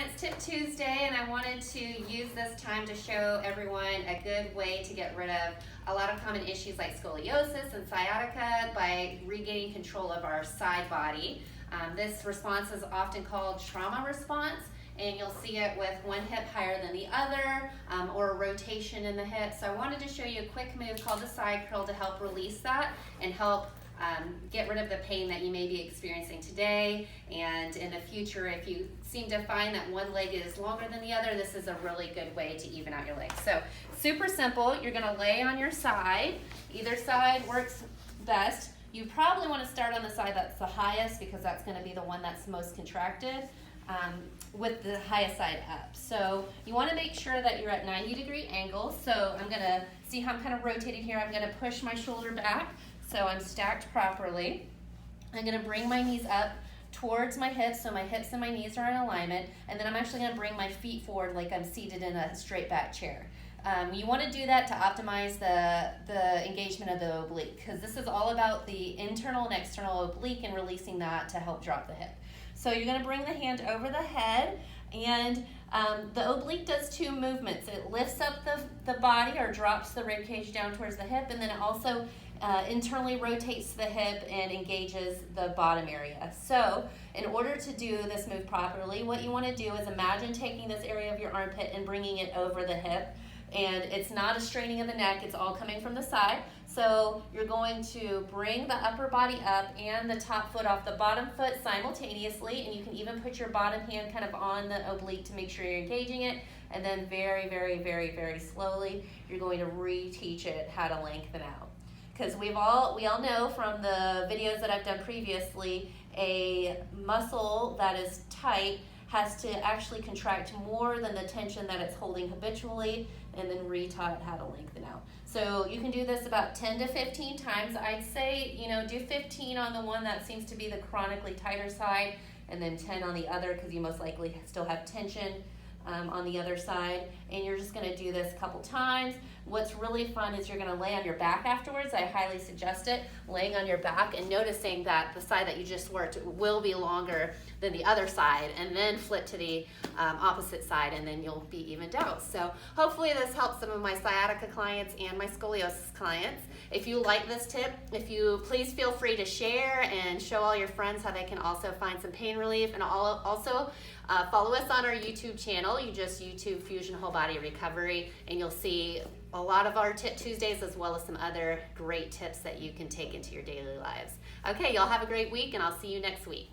it's Tip Tuesday, and I wanted to use this time to show everyone a good way to get rid of a lot of common issues like scoliosis and sciatica by regaining control of our side body. This response is often called trauma response, and you'll see it with one hip higher than the other, or a rotation in the hip. So I wanted to show you a quick move called the side curl to help release that and help get rid of the pain that you may be experiencing today. And in the future, if you seem to find that one leg is longer than the other, this is a really good way to even out your legs. So super simple. You're going to lay on your side. Either side works best. You probably want to start on the side that's the highest because that's going to be the one that's most contracted, with the highest side up. So you want to make sure that you're at 90-degree angles. So I'm going to see how I'm kind of rotating here. I'm going to push my shoulder back so I'm stacked properly. I'm going to bring my knees up towards my hips so my hips and my knees are in alignment, and then I'm actually going to bring my feet forward like I'm seated in a straight back chair. You want to do that to optimize the engagement of the oblique, because this is all about the internal and external oblique and releasing that to help drop the hip. So you're going to bring the hand over the head, and the oblique does two movements. It lifts up the body or drops the rib cage down towards the hip, and then it also internally rotates the hip and engages the bottom area. So in order to do this move properly, what you want to do is imagine taking this area of your armpit and bringing it over the hip. And it's not a straining of the neck, it's all coming from the side. So you're going to bring the upper body up and the top foot off the bottom foot simultaneously, and you can even put your bottom hand kind of on the oblique to make sure you're engaging it. And then very, very, very, very slowly, you're going to reteach it how to lengthen out. Because we all know from the videos that I've done previously, a muscle that is tight has to actually contract more than the tension that it's holding habitually, and then re-taught how to lengthen out. So you can do this about 10 to 15 times. I'd say, do 15 on the one that seems to be the chronically tighter side, and then 10 on the other because you most likely still have tension on the other side. And you're just going to do this a couple times. What's really fun is you're going to lay on your back afterwards. I highly suggest it, laying on your back and noticing that the side that you just worked will be longer than the other side, and then flip to the opposite side, and then you'll be evened out. So hopefully this helps some of my sciatica clients and my scoliosis clients. If you like this tip, please feel free to share and show all your friends how they can also find some pain relief, and also follow us on our YouTube channel. You just YouTube Fusion Whole Body Recovery, and you'll see a lot of our Tip Tuesdays as well as some other great tips that you can take into your daily lives. Okay, y'all have a great week, and I'll see you next week.